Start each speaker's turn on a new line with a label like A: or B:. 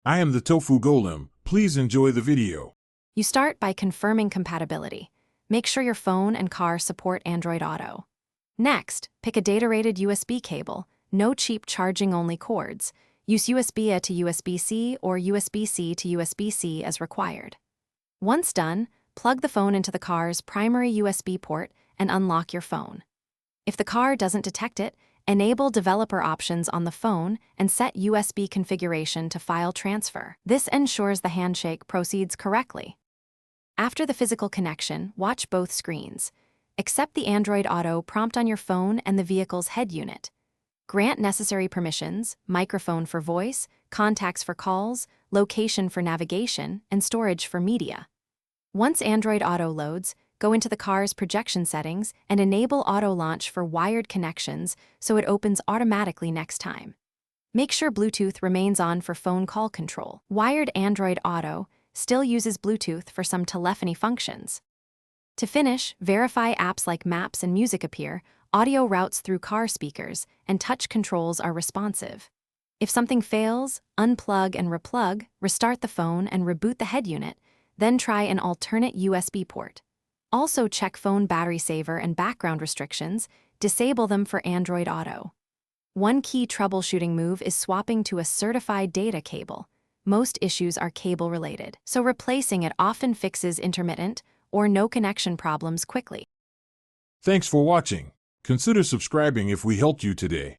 A: I am the Tofu Golem. Please enjoy the video.
B: You start by confirming compatibility. Make sure your phone and car support Android Auto. Next, pick a data-rated USB cable, no cheap charging-only cords. Use USB-A to USB-C or USB-C to USB-C as required. Once done, plug the phone into the car's primary USB port and unlock your phone. If the car doesn't detect it, enable developer options on the phone and set USB configuration to file transfer. This ensures the handshake proceeds correctly. After the physical connection, watch both screens. Accept the Android Auto prompt on your phone and the vehicle's head unit. Grant necessary permissions, microphone for voice, contacts for calls, location for navigation, and storage for media. Once Android Auto loads, go into the car's projection settings and enable auto launch for wired connections so it opens automatically next time. Make sure Bluetooth remains on for phone call control. Wired Android Auto still uses Bluetooth for some telephony functions. To finish, verify apps like Maps and Music appear, audio routes through car speakers, and touch controls are responsive. If something fails, unplug and replug, restart the phone and reboot the head unit, then try an alternate USB port. Also check phone battery saver and background restrictions, disable them for Android Auto. One key troubleshooting move is swapping to a certified data cable. Most issues are cable-related, so replacing it often fixes intermittent or no connection problems quickly.
A: Thanks for watching. Consider subscribing if we helped you today.